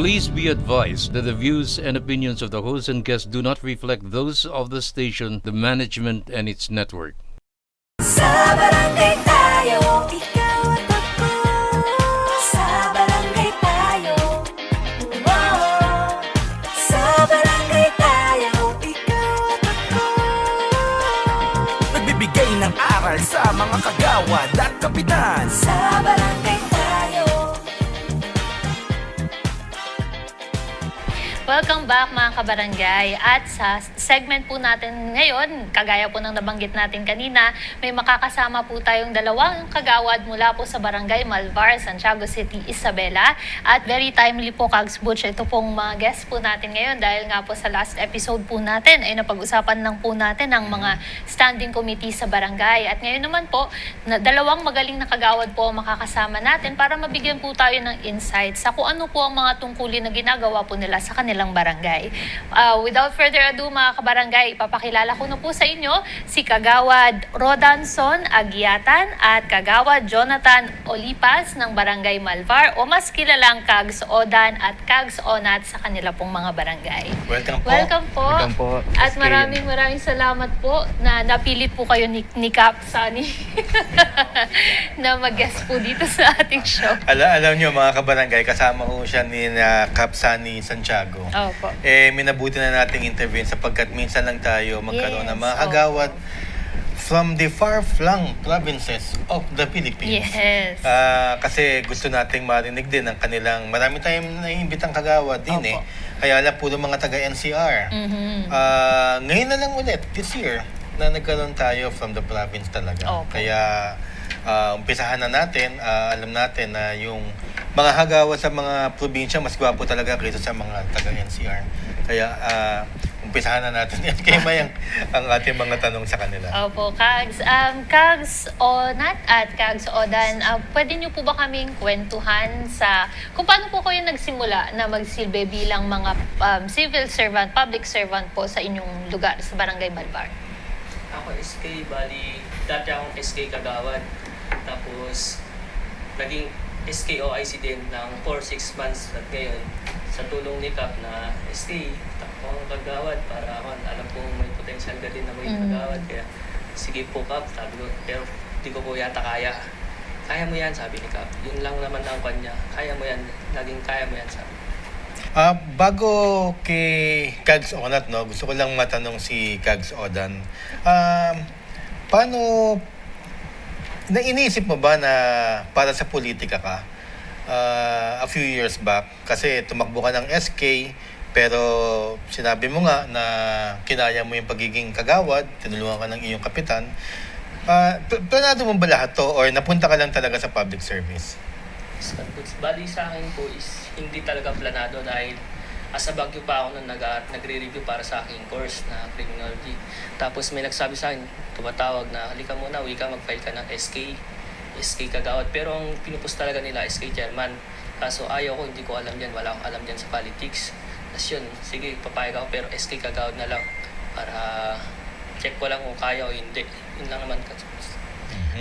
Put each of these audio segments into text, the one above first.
Please be advised that the views and opinions of the host and guests do not reflect those of the station, the management, and its network. Sa barangay tayo, ikaw at ako. Sa barangay tayo, wow. Sa barangay tayo, ikaw at ako. Nagbibigay ng aral sa mga kagawad at kapitan. Sa barangay tayo. Welcome back mga kabarangay, at sa segment po natin ngayon, kagaya po ng nabanggit natin kanina, may makakasama po tayong dalawang kagawad mula po sa Barangay Malvar, Santiago City, Isabela, at very timely po Kags Butch, ito pong mga guests po natin ngayon dahil nga po sa last episode po natin ay napag-usapan lang po natin ang mga standing committee sa barangay, at ngayon naman po, dalawang magaling na kagawad po ang makakasama natin para mabigyan po tayo ng insights sa kung ano po ang mga tungkulin na ginagawa po nila sa kanilang barangay. Without further ado mga kabarangay, ipapakilala ko na po sa inyo si Kagawad Rodanson Agiatan at Kagawad Jonathan Olipas ng Barangay Malvar, o mas kilalang Kags Odan at Kags Onat sa kanila pong mga barangay. Welcome po. Welcome po. Welcome po. At maraming salamat po na napilit po kayo ni Kap Sunny na mag-guest po dito sa ating show. Alam nyo mga kabarangay, kasama ko siya ni Kap Sunny Santiago. Opo. Minabuti na nating intervene sapagkat minsan lang tayo magkaroon ng mga Yes, kagawad from the far-flung provinces of the Philippines. Yes. Kasi gusto nating marinig din ang kanilang, marami tayong naiimbitang kagawad din Opo. Kaya lang puro mga taga-NCR. Ngayon na lang ulit, this year, na nagkaroon tayo from the province talaga. Opo. Kaya umpisahan na natin, alam natin na yung mga hagawa sa mga probinsya mas gwapo talaga kaysa sa mga taga-NCR. Kaya umpisahan na natin yan kay Mayang ang ating mga tanong sa kanila. Opo, Kags. Kags Onat at Kags Odan, pwede niyo po ba kaming kwentuhan sa kung paano po kayo nagsimula na magsilbi bilang mga civil servant, public servant po sa inyong lugar, sa Barangay Malvar? Ako SK, bali dati akong SK Kagawad. Tapos naging SKOIC din ng 4-6 months, at ngayon sa tulong ni Kap na SK, takong kagawad para ako alam kong may potential ka din na maging kagawad. Kaya sige po Kap, sabi ko, pero di ko po yata kaya. Kaya mo yan, sabi ni Kap. Yun lang naman ang kanya. Kaya mo yan, laging kaya mo yan, sabi. Bago kay Kags Onat, gusto ko lang matanong si Kags Odan. Paano, iniisip mo ba na para sa politika ka? A few years back, kasi tumakbo ka ng SK, pero sinabi mo nga na kinaya mo yung pagiging kagawad, tinulungan ka ng iyong kapitan. Planado mo ba lahat to, or napunta ka lang talaga sa public service? Bali sa akin po is hindi talaga planado, dahil asa Baguio pa ako nung nagre-review para sa aking course na criminology. Tapos may nagsabi sa akin, tumatawag na, halika muna, uwi ka, mag-file ka ng SK Kagawad. Pero ang pinupus talaga nila, SK Chairman. Kaso ayaw ko, hindi ko alam yan, wala akong alam dyan sa politics. Tapos yun, sige, papayag ako, pero SK Kagawad na lang para check ko lang kung kaya o hindi. Yun lang naman.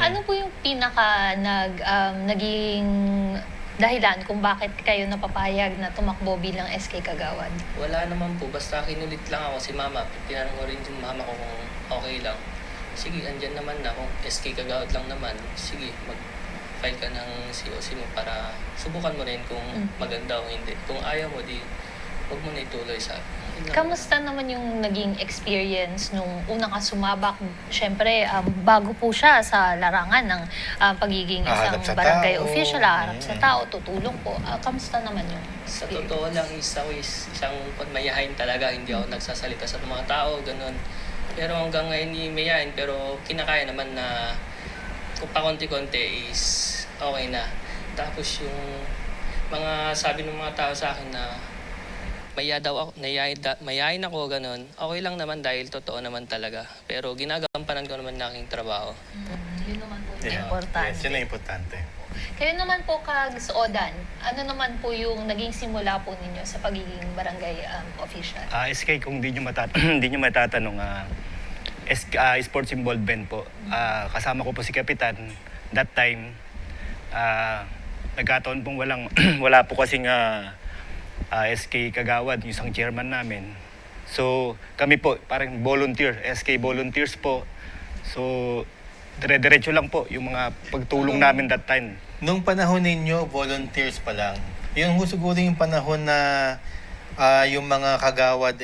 Ano po yung pinaka naging dahilan kung bakit kayo napapayag na tumakbo bilang SK Kagawad? Wala naman po, basta kinulit lang ako si mama. Tinanong ko rin yung mama ko kung okay lang. Sige, andyan naman na, kung SK Kagawad lang naman, sige, mag-file ka ng COC mo para subukan mo rin kung maganda o hindi. Kung ayaw mo, di huwag mo na ituloy sa akin. Kamusta naman yung naging experience nung unang ka sumabak? Siyempre, bago po siya sa larangan ng pagiging isang Haharap sa barangay tao. official, harap sa tao, tutulong po. Kamusta naman yung Sa experience? totoo lang, isang mayayain talaga. Hindi ako nagsasalita sa mga tao, ganun. Pero hanggang ngayon ni mayayain, pero kinakaya naman na kung pakonti-konti is okay na. Tapos yung mga sabi ng mga tao sa akin na mayayain ako, ganun. Okay lang naman dahil totoo naman talaga. Pero ginagampanan ko naman na aking trabaho. Yun naman po yung Yeah. importante. Yes, yun ang importante. Kayo naman po, Kags Odan, ano naman po yung naging simula po ninyo sa pagiging barangay official? SK, kung di nyo, di nyo matatanong, sports involvement po. Kasama ko po si Kapitan. That time, nagkataon pong wala po kasing SK Kagawad, yung isang chairman namin. So kami po parang volunteer, SK volunteers po. So dire-diretso lang po yung mga pagtulong namin that time. Nung panahon ninyo, volunteers pa lang. Yun ho siguro yung panahon na yung mga kagawad,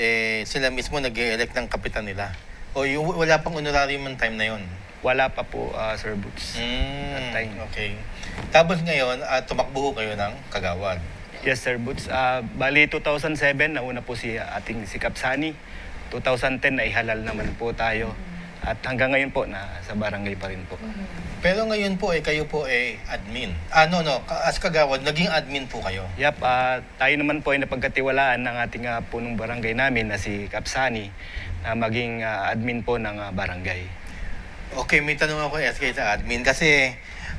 sila mismo nag-elect ng kapitan nila. O yung, wala pang honorarium ng time na yun? Wala pa po, Sir Boots. That time. Okay. Tapos ngayon, tumakbo ho kayo ng kagawad. Yes, Sir Boots. Bali 2007, nauna po si ating si Kapsani. 2010, naihalal naman po tayo. At hanggang ngayon po, sa barangay pa rin po. Pero ngayon po, kayo po admin. As kagawad, naging admin po kayo. Yap, tayo naman po ay napagkatiwalaan ng ating punong barangay namin na si Kapsani na maging admin po ng barangay. Okay, may tanong ako SK sa admin kasi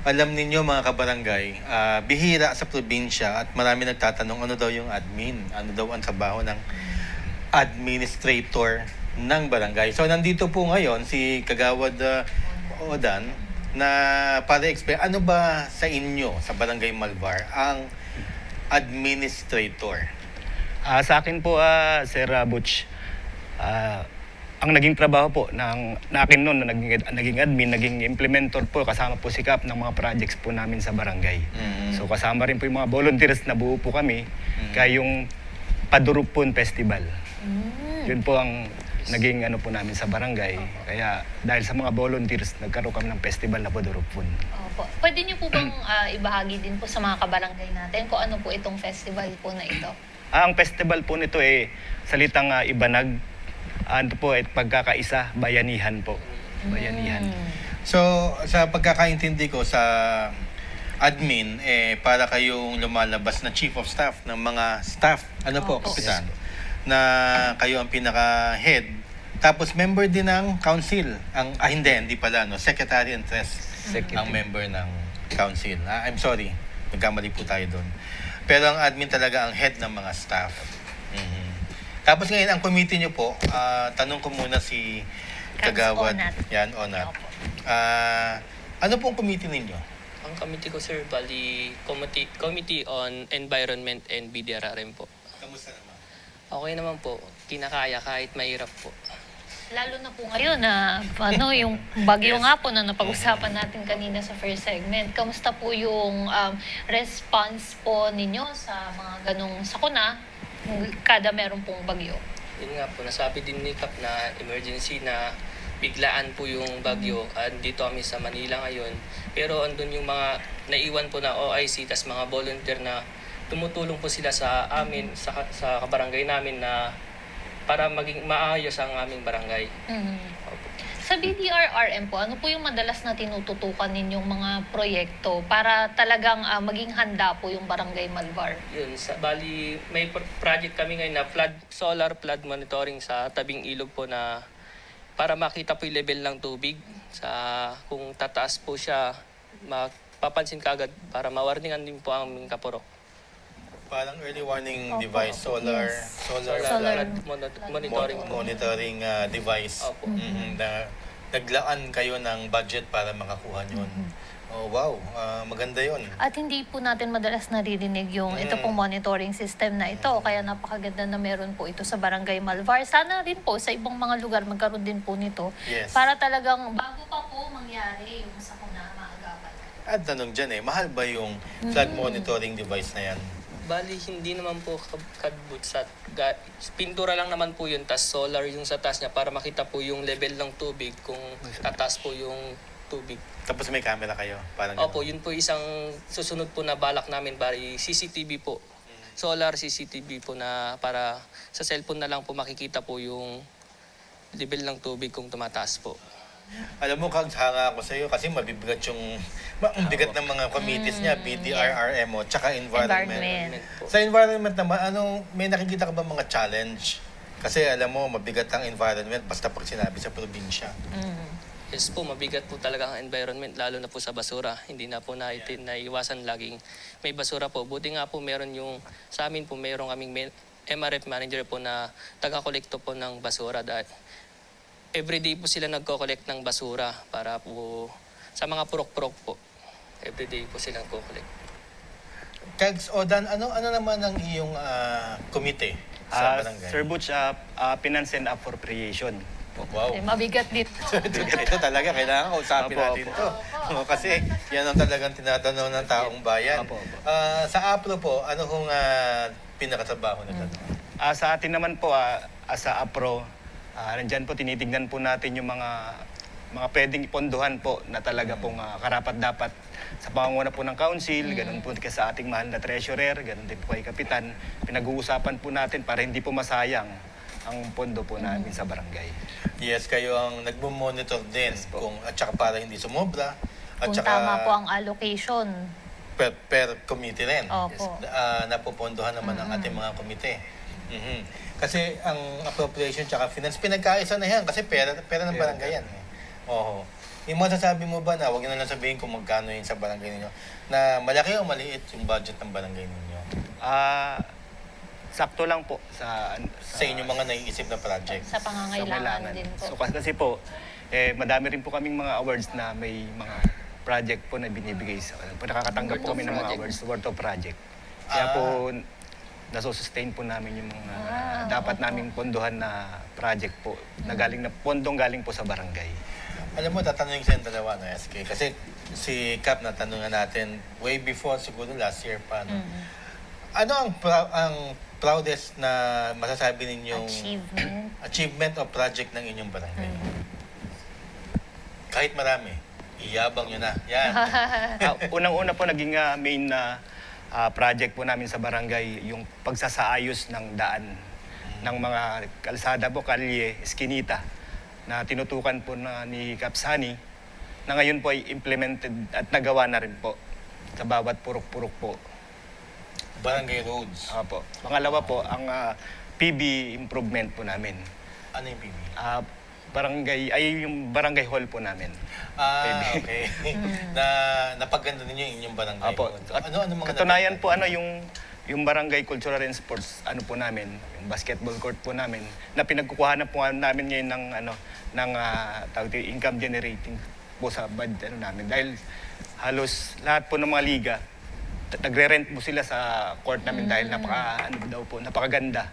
alam ninyo mga kabarangay, bihira sa probinsya at marami nagtatanong ano daw yung admin, ano daw ang trabaho ng administrator ng barangay. So nandito po ngayon si Kagawad Odan na para explain ano ba sa inyo sa Barangay Malvar ang administrator. Sa akin po, Sir Butch, ang naging trabaho po na akin noon na naging admin, naging implementor po, kasama po si Kap ng mga projects po namin sa barangay. So kasama rin po yung mga volunteers na buo po kami, kaya yung Padurupon Festival. Yun po ang naging po namin sa barangay. Kaya dahil sa mga volunteers, nagkaroon kami ng festival na Padurupon. Opo. Pwede niyo po bang ibahagi din po sa mga kabarangay natin kung ano po itong festival po na ito? Ang festival po nito salitang ibanag. Ano po, pagkakaisa, bayanihan po. Bayanihan. So sa pagkakaintindi ko sa admin, para kayong lumalabas na chief of staff ng mga staff, ano po, Opo. kapitan, na kayo ang pinaka-head. Tapos member din ng council. Hindi pala, no? Secretary and Secretary. ang member ng council. I'm sorry, nagkamali po tayo doon. Pero ang admin talaga ang head ng mga staff. Tapos ngayon, ang committee nyo po, tanong ko muna si Kagawad. Onat. Yan, Onat. Opo. Ano pong committee ninyo? Ang committee ko, sir, bali Committee on Environment and BDRRM po. Kamusta naman? Okay naman po, kinakaya kahit mahirap po. Lalo na po ngayon na yung bagyo nga po na napag-usapan natin kanina sa first segment. Kamusta po yung response po ninyo sa mga ganong sakuna kada meron pong bagyo? Yun nga po, nasabi din ni Kap na emergency na biglaan po yung bagyo. Dito kami sa Manila ngayon. Pero andun yung mga naiwan po na OIC, tas mga volunteer na tumutulong po sila sa amin, sa kabarangay namin na para maging maayos ang aming barangay. Opo. Sa BDRRM po, ano po yung madalas na tinututukan ninyong mga proyekto para talagang maging handa po yung Barangay Malvar? Yun, bali may project kami ngayon na solar flood monitoring sa tabing ilog po na para makita po yung level ng tubig. Kung tataas po siya, mapapansin kagad para mawarningan din po ang aming kapurok. Parang early warning device, solar Solar monitoring. device. Opo. Na naglaan kayo ng budget para makakuha yun. Oh, wow. Maganda yun. At hindi po natin madalas naririnig yung ito pong monitoring system na ito. Kaya napakaganda na meron po ito sa Barangay Malvar. Sana rin po sa ibang mga lugar magkaroon din po nito. Yes. Para talagang bago pa po mangyari yung sakuna, maagapan. At tanong dyan mahal ba yung flood monitoring device na yan? Bali, hindi naman po kadbutsat. Pintura lang naman po yun, tas solar yung sa taas niya para makita po yung level ng tubig kung tataas po yung tubig. Tapos may camera kayo? Parang Opo, yun po isang susunod po na balak namin, bali CCTV po. Solar CCTV po na para sa cellphone na lang po makikita po yung level ng tubig kung tumataas po. Alam mo, kaghanga ako sa iyo kasi mabibigat yung ang bigat ng mga committees niya, BDRRM tsaka environment. Sa environment naman, may nakikita ka ba mga challenge? Kasi alam mo, mabigat ang environment basta pag sinabi sa probinsya. Yes po, mabigat po talaga ang environment, lalo na po sa basura. Hindi na po natin naiwasan laging may basura po. Buti nga po meron sa amin po meron kaming MRF manager po na taga-kolekto po ng basura. Dahil everyday po sila nagko-collect ng basura para po sa mga purok-purok po. Everyday po sila nagko-collect. Kags Odan, ano naman ang iyong komite sa barangay? Sir Butch, Finance and Appropriation. Wow. Eh, mabigat dito. Ito talaga, kailangan kausapin Opo, natin opo. to. Kasi yan ang talagang tinatanong ng taong bayan. Opo, opo. Sa APRO po, ano kung pinakatrabaho nila? Sa atin naman po, as a APRO, nandyan po, tinitignan po natin yung mga pwedeng ipondohan po na talaga pong karapat-dapat sa pangunguna po ng council, ganun po sa ating mahal na treasurer, ganun din po kay kapitan. Pinag-uusapan po natin para hindi po masayang ang pondo po namin sa barangay. Yes, kayo ang nagmo-monitor din at saka para hindi sumobra at Kung saka tama po ang allocation. per committee rin. Opo. Napupondohan naman ang ating mga komite. Mhm. Kasi ang appropriation at finance, pinagkaisa na yan kasi pera ng barangay yan. Oo. Yung masasabi mo ba na, huwag nyo na lang sabihin kung magkano yun sa barangay ninyo, na malaki o maliit yung budget ng barangay ninyo? Sakto lang po sa Inyong mga naiisip na project. Sa pangangailangan din po. So kasi po, madami rin po kaming mga awards na may mga project po na binibigay sa kanila. Nakakatanggap po kami ng mga awards, worth of project. Kaya po, nasusustain po namin yung mga dapat naming pondohan na project po, na pondong galing po sa barangay. Alam mo, tatanungin sa yung dalawa na SK. Kasi si Cap natanungan natin way before, siguro last year pa. No? Ano ang proudest na masasabi ninyong achievement o project ng inyong barangay? Kahit marami, iyabang nyo na. Yan. Unang-una po naging main na project po namin sa barangay yung pagsasaayos ng daan ng mga kalsada po, kalye, eskinita na tinutukan po na ni Kapsani na ngayon po ay implemented at nagawa na rin po sa bawat purok-purok po. Barangay roads. Po. Pangalawa po, ang PB improvement po namin. Ano yung PB? Yung barangay hall po namin. Okay. Napaganda ninyo yung inyong barangay. Apo. Ano mga Katunayan po yung barangay cultural and sports po namin, yung basketball court po namin na pinagkukuhanan po namin ngayon ng income generating po sa namin dahil halos lahat po ng mga liga nagre-rent po sila sa court namin dahil napakaganda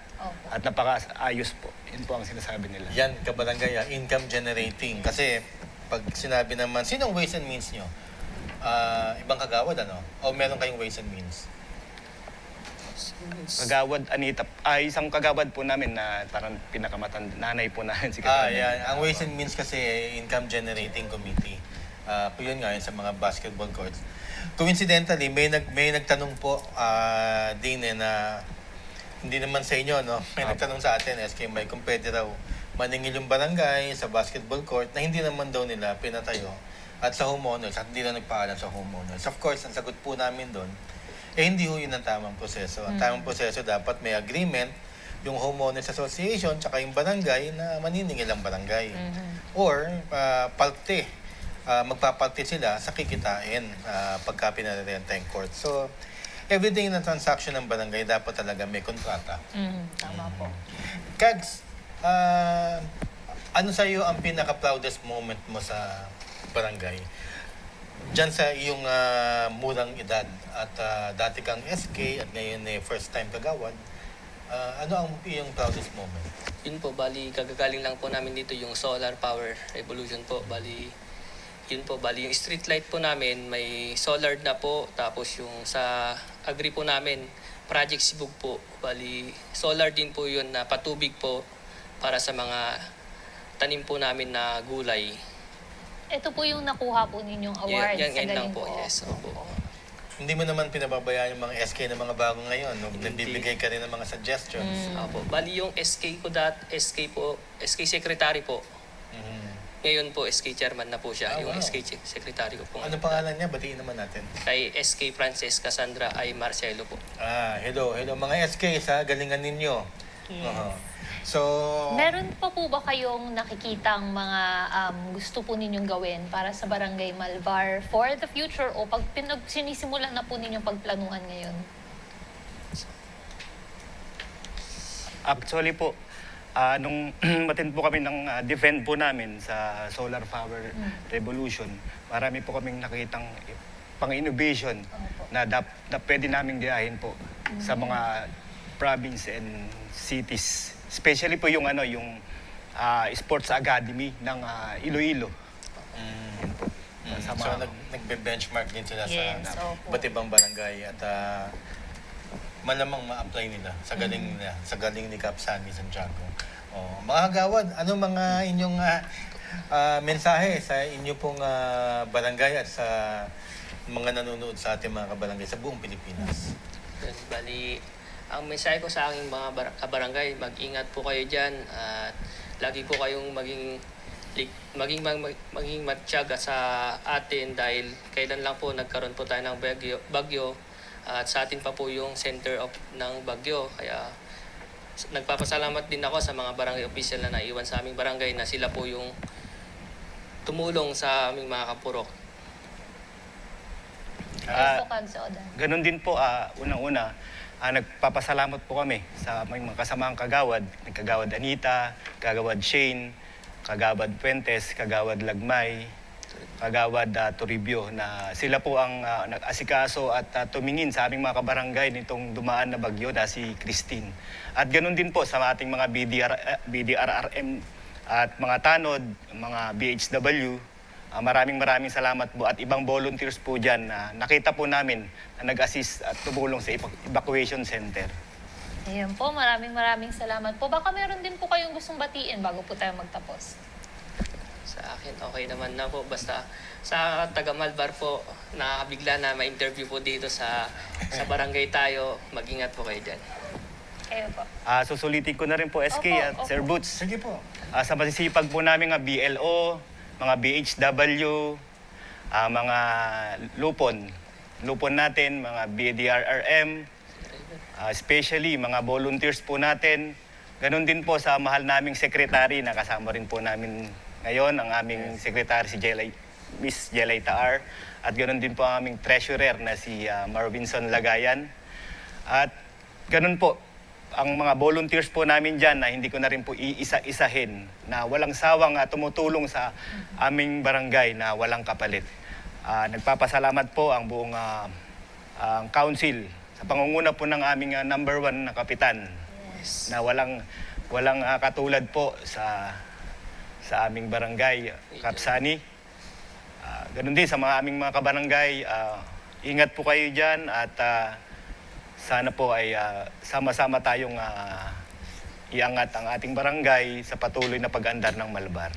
at napakaayos po. Yun po ang sinasabi nila. Yan, kabarangay, income generating. Kasi pag sinabi naman, sinong ways and means nyo? Ibang kagawad, ano? O meron kayong ways and means? Kagawad, isang kagawad po namin na parang pinakamatanda, nanay po namin si Yan. Ang ways and means kasi income generating committee. Yun nga, yun sa mga basketball courts. Coincidentally, may nagtanong po din na hindi naman sa inyo, no? May nagtanong sa atin, SK Mike, kung pwede raw maningil yung barangay sa basketball court na hindi naman daw nila pinatayo at sa homeowners at hindi na nagpaalam sa homeowners. Of course, ang sagot po namin doon, hindi ho yun ang tamang proseso. Ang tamang proseso dapat may agreement yung homeowners association tsaka yung barangay na maniningil ang barangay. Or parte, magpapalte sila sa kikitain pagka pinarerenta yung court. So, everything na transaction ng barangay dapat talaga may kontrata. Tama po. Kags, ano sa iyo ang pinaka-proudest moment mo sa barangay? Diyan sa iyong murang edad at dati kang SK at ngayon first time kagawad, ano ang iyong proudest moment? Yun po, bali kagagaling lang po namin dito yung solar power revolution po. Bali yung street light po namin may solar na po, tapos yung sa agri po namin Project Sibug po, bali solar din po yun na patubig po para sa mga tanim po namin na gulay. Ito po yung nakuha po ninyong awards sa Yan lang galing po, yes. Opo. Hindi mo naman pinababayaan yung mga SK na mga bago ngayon. No? Nagbibigay ka rin ng mga suggestions. Opo. Bali yung SK SK secretary po. Ngayon po, SK chairman na po siya. Yung SK secretary ko po. Ano pangalan niya? Batiin naman natin. Kay SK Frances Cassandra ay Marcelo po. Hello mga SK sa galingan ninyo. Yes. So, Meron pa po ba kayong nakikitang mga gusto po ninyong gawin para sa Barangay Malvar for the future o pag sinisimulan na po ninyong pagplanuhan ngayon? Actually po, nung matin po kami ng defend po namin sa solar power revolution, marami po kaming nakitang pang-innovation na pwede naming diyahin po sa mga province and cities. Especially po yung sports academy ng Iloilo. Yan po. Sa So mga- nagbe-benchmark din sila Yes, sa opo. iba't ibang barangay at malamang ma-apply nila sa galing nila, sa galing ni Cap Sandy Santiago. Mga kagawad, ano mga inyong mensahe sa inyo pong barangay at sa mga nanonood sa ating mga kabarangay sa buong Pilipinas? Yes, bali, ang mensahe ko sa aking mga kabarangay, mag-ingat po kayo dyan at lagi po kayong maging matyaga sa atin dahil kailan lang po nagkaroon po tayo ng bagyo at sa atin pa po yung center of ng bagyo. Kaya nagpapasalamat din ako sa mga barangay official na naiwan sa aming barangay na sila po yung tumulong sa aming mga kapurok. Ah, Gusto kag soda. Ganun din po, unang-una, nagpapasalamat po kami sa mga kasamaang kagawad, kagawad Anita, kagawad Shane, kagawad Fuentes, kagawad Lagmay, kagawad Toribio, na sila po ang nag-asikaso at tumingin sa aming mga kabarangay nitong dumaan na bagyo na si Christine. At ganun din po sa ating mga BDRRM at mga tanod, mga BHW, maraming salamat po at ibang volunteers po dyan na nakita po namin na nag-assist at tumulong sa evacuation center. Ayan po, maraming salamat po. Baka meron din po kayong gustong batiin bago po tayo magtapos. Sa akin, okay naman na po. Basta sa taga Malvar po, nakakabigla na ma-interview po dito sa barangay tayo. Mag-ingat po kayo dyan. Kayo po. Susulitin ko na rin po, SK Opo, at opo. Sir Boots. Sige po. Sa masisipag po namin mga BLO, mga BHW, mga lupon natin, mga BDRRM, especially mga volunteers po natin. Ganon din po sa mahal naming secretary na kasama rin po namin ngayon, ang aming secretary si Miss Jelay Taar. At ganon din po ang aming treasurer na si Marvinson Lagayan. At ganon po, ang mga volunteers po namin dyan na hindi ko na rin po iisa-isahin na walang sawang tumutulong sa aming barangay na walang kapalit. Nagpapasalamat po ang buong ang council sa pangunguna po ng aming number 1 na kapitan na walang katulad po sa aming barangay, Kapsani. Ganun din sa aming mga kabarangay, ingat po kayo dyan at sana po ay sama-sama tayong iangat ang ating barangay sa patuloy na pag-andar ng Malvar.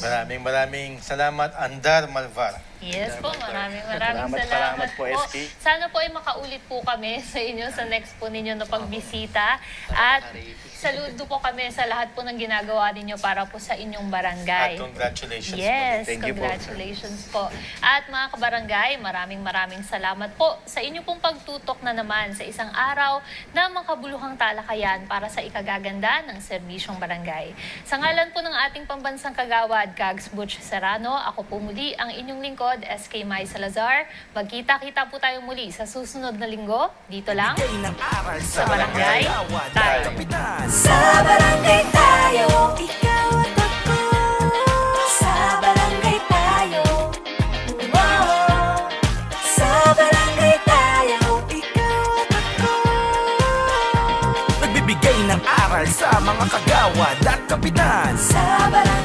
Maraming salamat, Andar Malvar. Yes po, maraming Salamat salamat po, SK. Sana po ay makaulit po kami sa inyo sa next po ninyo na pagbisita. At saludo po kami sa lahat po ng ginagawa ninyo para po sa inyong barangay. At congratulations Yes, po. Thank you po. congratulations po. At mga kabarangay, maraming salamat po sa inyo pong pagtutok na naman sa isang araw na makabuluhang talakayan para sa ikagaganda ng serbisyong barangay. Sa ngalan po ng ating pambansang kagawad, Kags Butch Serrano, ako po muli ang inyong lingkod, SK Mai Salazar. Magkita-kita po tayo muli sa susunod na linggo. Dito lang Bigay ng aral sa barangay kagawad at tayo. kapitan. Sa barangay tayo, ikaw at ako. Sa barangay tayo, wow. Sa barangay tayo, ikaw at ako. Nagbibigay ng aral sa mga kagawad at kapitan. Sa barangay